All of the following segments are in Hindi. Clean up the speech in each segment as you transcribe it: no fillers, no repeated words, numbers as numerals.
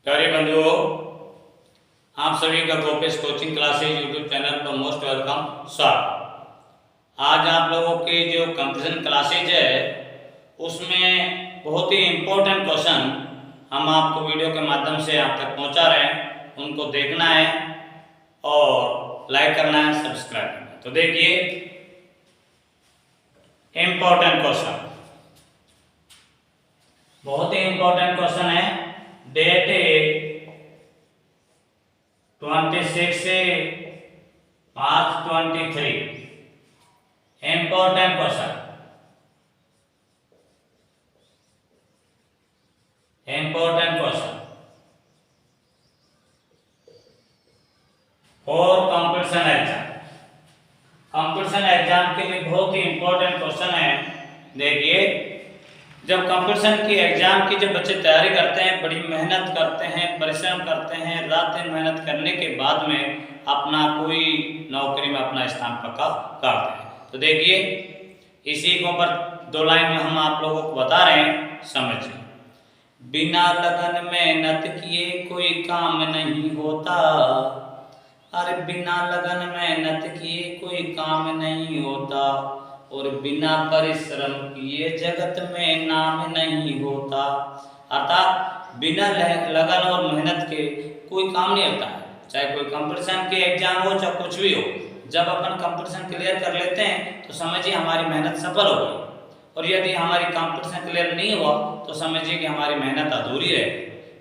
प्यारे बंधुओं, आप सभी का Gopesh coaching classes YouTube channel पर मोस्ट वेलकम स्वागत। आज आप लोगों के जो कंपैरिजन क्लासेज है उसमें बहुत ही इम्पोर्टेंट क्वेश्चन हम आपको वीडियो के माध्यम से आप तक पहुंचा रहे हैं। उनको देखना है और लाइक करना है, सब्सक्राइब करना है। तो देखिए इम्पोर्टेंट क्वेश्चन, बहुत ही इम्पोर्टेंट क्वेश्चन है। डेट 26 से मार्च 23, इम्पोर्टेंट क्वेश्चन, इम्पोर्टेंट क्वेश्चन और कंपटीशन एग्जाम। कंपटीशन एग्जाम के लिए बहुत ही इम्पोर्टेंट क्वेश्चन है। देखिए, जब कंपटीशन की एग्जाम की जब बच्चे तैयारी करते हैं, बड़ी मेहनत करते हैं, परिश्रम करते हैं, रात दिन मेहनत करने के बाद में अपना कोई नौकरी में अपना स्थान पक्का करते हैं। तो देखिए, इसी के ऊपर दो लाइन में हम आप लोगों को बता रहे हैं, समझिए। बिना लगन मेहनत किए कोई काम नहीं होता। अरे बिना लगन मेहनत किए कोई काम नहीं होता, और बिना परिश्रम किए जगत में नाम नहीं होता। अर्थात बिना लगन और मेहनत के कोई काम नहीं होता है। चाहे कोई कंपटीशन के एग्जाम हो, चाहे कुछ भी हो, जब अपन कंपटीशन क्लियर कर लेते हैं तो समझिए हमारी मेहनत सफल हो गई, और यदि हमारी कंपटीशन क्लियर नहीं हुआ तो समझिए कि हमारी मेहनत अधूरी है।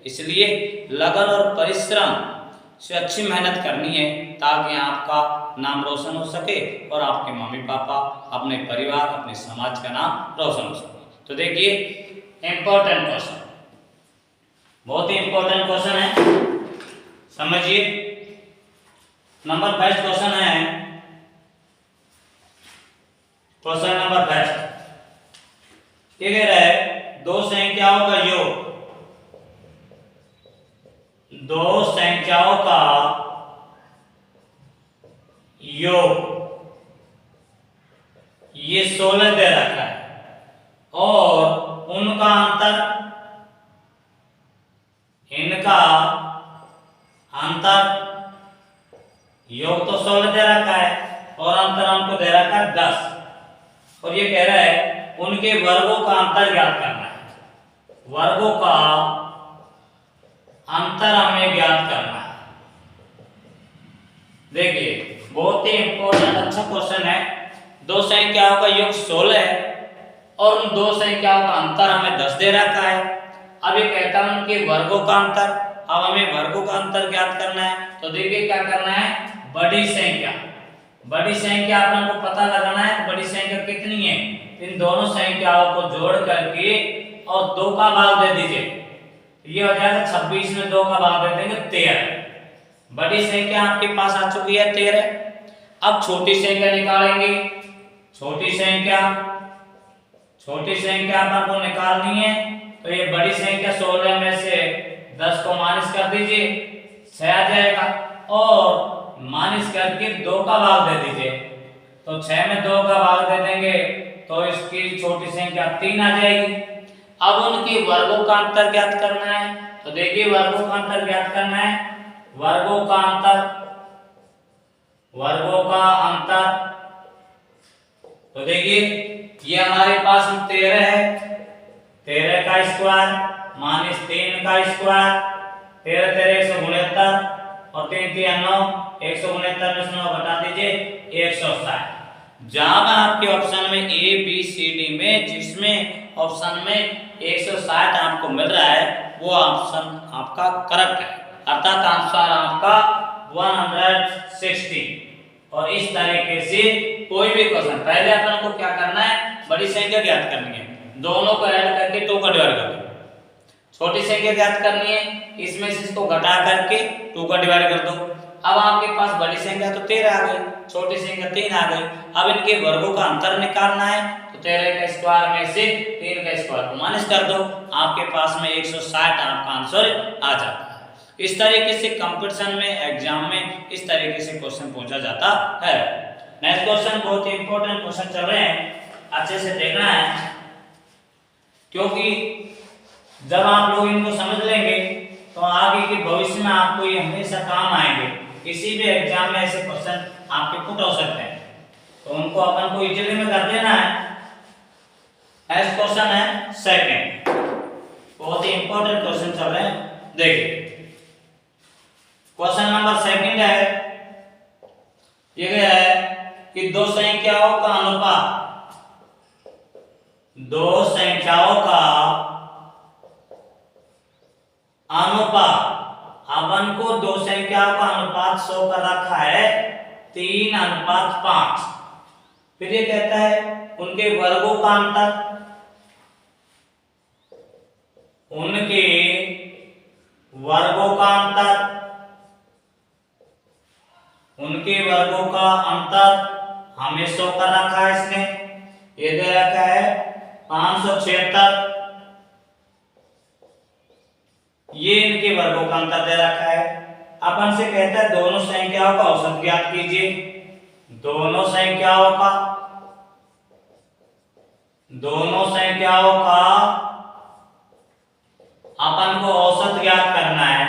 इसलिए लगन और परिश्रम से अच्छी मेहनत करनी है ताकि आपका नाम रोशन हो सके और आपके मम्मी पापा, अपने परिवार, अपने समाज का नाम रोशन हो सके। तो देखिए इंपॉर्टेंट क्वेश्चन, बहुत ही इंपॉर्टेंट क्वेश्चन है, समझिए। नंबर फर्स्ट क्वेश्चन है, क्वेश्चन नंबर फर्स्ट ये कह रहा है दो संख्याओं का योग, दो संख्याओं का योग ये 16 दे रखा है, और उनका अंतर, इनका अंतर, योग तो 16 दे रखा है और अंतर हमको दे रखा है 10, और ये कह रहा है उनके वर्गों का अंतर ज्ञात करना है। वर्गों का अंतर हमें ज्ञात करना है। देखिए बहुत ही इंपॉर्टेंट अच्छा क्वेश्चन है। दो संख्याओं का योग 16 है और उन दो संख्याओं का अंतर हमें 10 दे रखा है। अब ये कहता है उनके वर्गों का अंतर। अब हमें वर्गों का अंतर ज्ञात करना है। तो देखिए क्या करना है, बड़ी संख्या, बड़ी संख्या अपन को पता लगाना है। बड़ी संख्या कितनी है, इन दोनों संख्याओं को जोड़ करके और 2 का भाग दे दीजिए, ये हो जाएगा 26 में 2 का भाग दे देंगे 13। बड़ी संख्या आपके पास आ चुकी है 13। अब छोटी संख्या निकालेंगे। छोटी संख्या अपन को निकालनी है। तो ये बड़ी संख्या 16 में से 10 को माइनस कर दीजिए, 6 आ जाएगा, और माइनस करके 2 का भाग दे दीजिए। तो 6 में 2 का भाग दे देंगे तो इसकी छोटी संख्या 3 आ जाएगी। अब उनके वर्गों का अंतर ज्ञात करना है। तो देखिए वर्गों का अंतर ज्ञात करना है। वर्गों का अंतर, वर्गों का अंतर, तो देखिए ये हमारे पास 13 है, 13 का स्क्वायर माइनस 3 का स्क्वायर, 13 13 169 और 3 3 9, 169 में से 9 घटा दीजिए 160। जहां आपके ऑप्शन में ए बी सी डी में जिसमें ऑप्शन में 160 आपको मिल रहा है वो ऑप्शन आपका करेक्ट है, अर्थात आंसर आपका 160। और इस तरीके से कोई भी क्वेश्चन, पहले अपन को क्या करना है, बड़ी संख्या ज्ञात करनी है, दोनों को ऐड करके 2 का डिवाइड कर दो। छोटी संख्या ज्ञात करनी है, इसमें से इसको घटा करके 2 का डिवाइड कर दो। अब आपके पास बड़ी संख्या तो 13 आ गई, छोटी संख्या 3 आ गई। अब इनके वर्गों का अंतर निकालना है। तो 13 का स्क्वायर में से 3 का स्क्वायर को माइनस कर दो, आपके पास में 160 आपका आंसर आ जाता है। इस तरीके से कंपटीशन में, एग्जाम में इस तरीके से क्वेश्चन पूछा जाता है। नेक्स्ट क्वेश्चन बहुत ही इंपॉर्टेंट क्वेश्चन चल रहे हैं, अच्छे से देखना है, क्योंकि जब आप लोग इनको समझ लेंगे तो आगे के भविष्य में आपको ये हमेशा काम आएंगे। किसी भी एग्जाम में ऐसे क्वेश्चन आपके पुट हो सकते हैं, तो उनको अपन को इजीली में कर देना है। नेक्स्ट क्वेश्चन है सेकंड, बहुत ही इंपॉर्टेंट क्वेश्चन चल रहे हैं, देखिए क्वेश्चन नंबर सेकंड है, ये क्या है कि दो संख्याओं का अनुपात, दो संख्याओं का अनुपात, अपन को दो संख्याओं का अनुपात शो कर रखा है 3:5। फिर ये कहता है उनके वर्गों का अंतर, उनके वर्गों का अंतर, उनके वर्गों का अंतर हमें शो कर रखा है इसने, ये दे रखा है 576, ये इनके वर्गों का अंतर दे रखा है। अपन से कहता है दोनों संख्याओं का औसत ज्ञात कीजिए, दोनों संख्याओं का अपन को औसत ज्ञात करना है।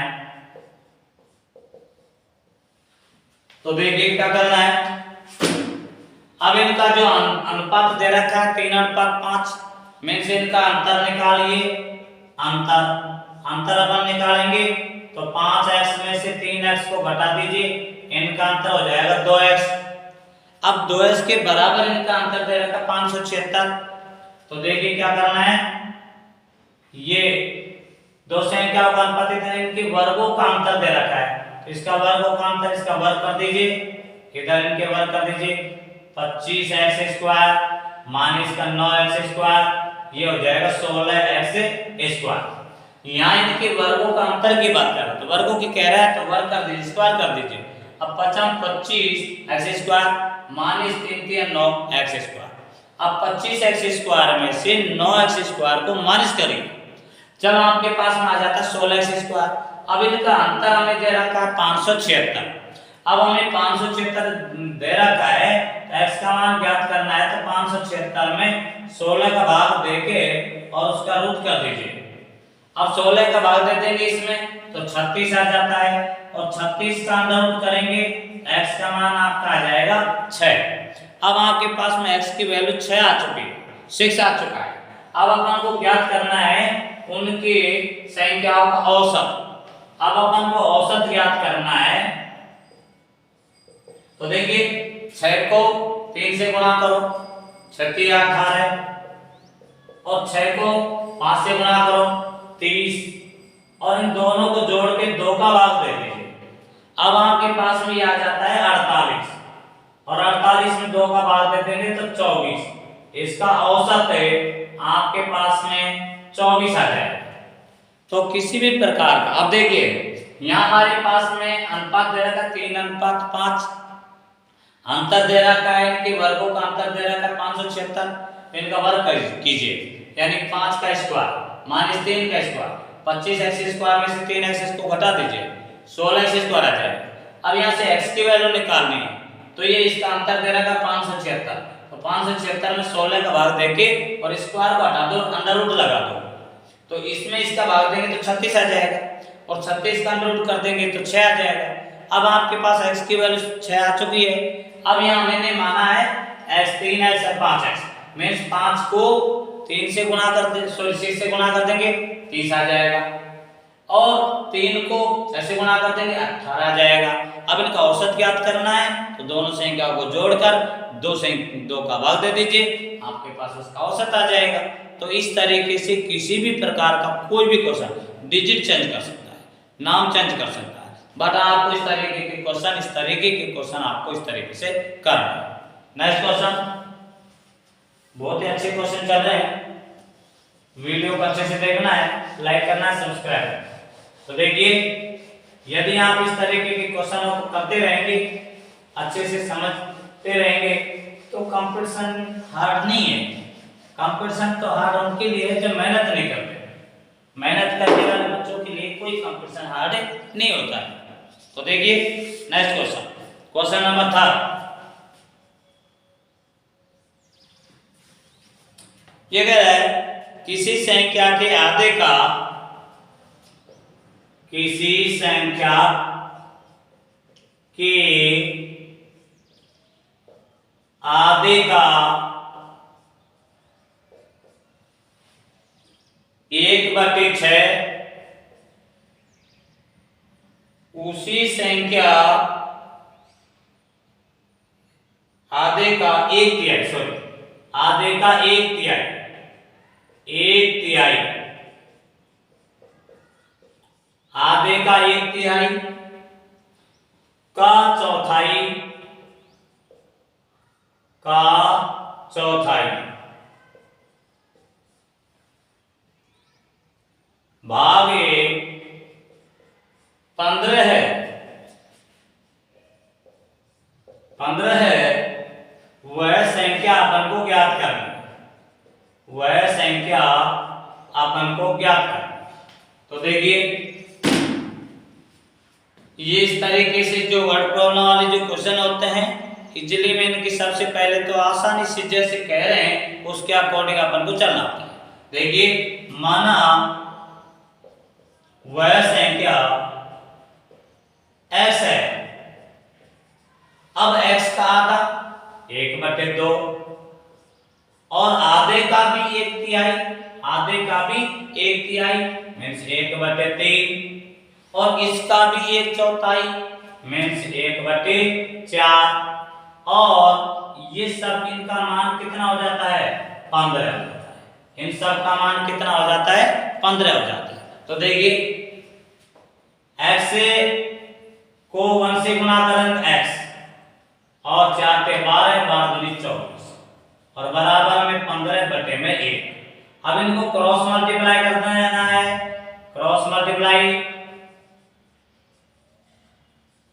तो देखिए क्या करना है, अब इनका जो अनुपात दे रखा है 3:5 में से इनका अंतर निकालिए। अंतर अपन निकालेंगे तो 5x में से 3x को घटा दीजिए, इनका अंतर हो जाएगा 2x। अब 2x के बराबर इनका अंतर दे रखा 576। तो देखिए क्या करना है, ये दो संख्याओं का अनुपात है, इनके वर्गों का अंतर दे रखा है, तो इसका वर्गों का अंतर, इसका वर्ग कर दीजिए, इधर इनके वर्ग कर दीजिए। 25x² माइनस इसका 9x², ये हो जाएगा 16x²। यहाँ इनके वर्गों का अंतर की बात कर रहा है, तो वर्गों की कह रहा है तो वर्ग कर दीजिए, स्क्वायर कर दीजिए। अब 25x² माइनस 3 3 9x²। अब 25x² में से 9x² को माइनस करिए, जब आपके पास में आ जाता है 16x²। अब इनका अंतर हमें दे रखा है 576। अब हमें 576 दे रखा है, x का मान ज्ञात करना है, तो 576 में 16 का भाग देके और उसका रूट कर दीजिए। अब 16 का भाग दे देंगे इसमें तो 36 आ जाता है, और 36 का अंडर रूट करेंगे, x का मान आपका आ जाएगा 6। अब आपके पास में x की वैल्यू 6 आ चुकी है, 6 आ चुका है। अब अपन को ज्ञात करना है उनके संख्याओं का औसत। अब अपन को औसत ज्ञात करना है, तो देखिए 6 को 3 से गुणा करो, 6 3 18, और 6 को 5 से गुणा करो 30, और इन दोनों को जोड़ के 2 का भाग दे दीजिए। अब आपके पास में आ जाता है 48, और 48 में 2 का भाग दे देंगे तो 24। इसका औसत है आपके पास में 24 आ जाएगा। तो किसी भी प्रकार का, अब देखिए यहाँ हमारे पास में अनुपात दे रखा है 3:5, अंतर दे रखा है, इनके वर्गों का अंतर दे रखा है 576, इनका वर्ग कीजिए, यानी 5 का स्क्वायर माइनस 3 का स्क्वायर, 25x² में से 3x को घटा दीजिए, 16x² आ जाएगा। अब यहाँ से x की वैल्यू निकालनी है, तो ये इसका अंतर दे रखा है 576, तो 576 में 16 का भाग देके और स्क्वायर को हटा दो, अंडर रूट लगा दो, तो इसमें इसका भाग देंगे तो 36 आ जाएगा, और 36 का अंडर रूट कर देंगे तो 6 आ जाएगा। अब आपके पास x की वैल्यू 6 आ चुकी है। अब यहाँ मैंने माना है x 3x और 5x, मींस 5 को 3 से गुणा कर दे, सॉरी 6 से गुणा कर देंगे 30 आ जाएगा, और 3 को 6 से गुणा कर देंगे 18 आ जाएगा। अब इनका औसत ज्ञात करना है, तो दोनों संख्याओं को जोड़कर 2 का भाग दे दीजिए, आपके पास उसका औसत आ जाएगा। तो इस तरीके से किसी भी प्रकार का कोई भी क्वेश्चन डिजिट चेंज कर सकता है, नाम चेंज कर सकता है, बट आपको इस तरीके के क्वेश्चन आपको इस तरीके से करना है। नेक्स्ट क्वेश्चन, बहुत ही अच्छे क्वेश्चन चल रहे हैं, वीडियो को अच्छे से देखना है, लाइक करना है, सब्सक्राइब करना है। तो देखिए, यदि आप इस तरीके के क्वेश्चनों को करते रहेंगे, अच्छे से समझते रहेंगे, तो कंपटीशन हार्ड नहीं है। कंपटीशन तो हार्ड उनके लिए है जो मेहनत नहीं करते। मेहनत करने वाले बच्चों के लिए कोई कंपटीशन हार्ड नहीं होता है। तो देखिए नेक्स्ट क्वेश्चन, क्वेश्चन नंबर 3, ये कह रहा है किसी संख्या के आधे का किसी संख्या के आधे का 1/6 उसी संख्या आधे का 1/3 सॉरी आधे का 1/3 आधे का 1/3 का चौथाई भागे 15 है 15 है वह संख्या अपन को ज्ञात करनी वह संख्या अपन को ज्ञात करनी। तो देखिए ये इस तरीके से जो वर्ड प्रॉब्लम वाले जो क्वेश्चन होते हैं इजीली में इनकी सबसे पहले तो आसानी से जैसे कह रहे हैं उसके अकॉर्डिंग अपन को चलना होता है। देखिए माना वह संख्या x है, अब x का आधा 1/2 और आधे का भी 1/3 आधे का भी 1/3 मीन्स 1/3 और इसका भी 1/4 मीन्स 1/4 और ये सब इनका मान कितना हो जाता है 15 हो जाता है। इन सब का मान कितना हो जाता है 15 हो जाता है। तो देखिए x को 1 से गुणा करें x और 4 पे 12 12 दूनी 24 और बराबर में 15/1। अब इनको क्रॉस मल्टीप्लाई करना है क्रॉस मल्टीप्लाई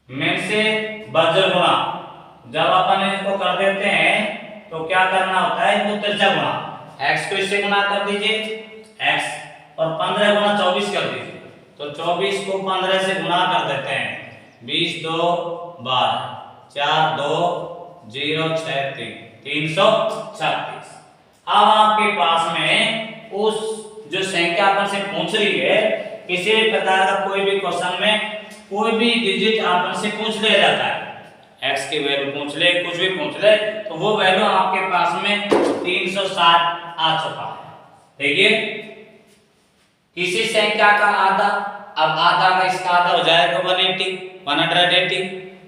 में से बज्र गुणा जब अपन इसको कर देते हैं तो क्या करना होता है इनको तिरछा गुणा x को इससे गुणा कर दीजिए x और 15 गुणा 24 कर दीजिए तो 24 को 15 से गुणा कर देते हैं 20 2 12 4 2 0 6 3 336। अब आपके पास में उस जो संख्या अपन से पूछ रही है किसी भी प्रकार का कोई भी क्वेश्चन में कोई भी डिजिट अपन से पूछ लिया जाता है x की वैल्यू पूछ ले कुछ भी पूछ ले तो वो वैल्यू आपके पास में 360 आ चुका है। देखिए किसी संख्या का आधा अब आधा का इसका आधा हो जाएगा 180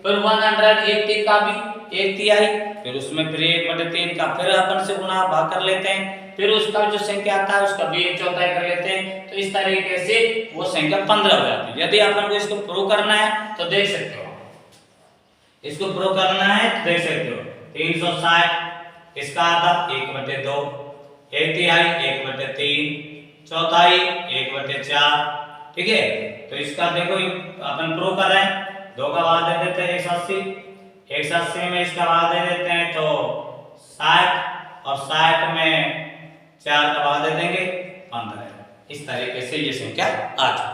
फिर 180 का भी 1/3 फिर उसमें फिर 1/3 का फिर अपन से गुणा भाग कर लेते हैं फिर उसका जो संख्या आता है उसका भी 1/4 कर लेते हैं तो इस तरीके से वो संख्या 15 हो जाती है। यदि अपन को इसको प्रूव करना है तो देख सकते हो इसको प्रूव करना है तो देख सकते हो 360 इसका आधा 1/2 1/3 1/3 चौथाई 1/4 ठीक है। तो इसका देखो अपन प्रूव कर रहे हैं 2 का भाग दे देते हैं 180 में इसका भाग दे देते हैं तो 60 और 60 में 4 का भाग दे देंगे 15। इस तरीके से ये संख्या आ जाती है।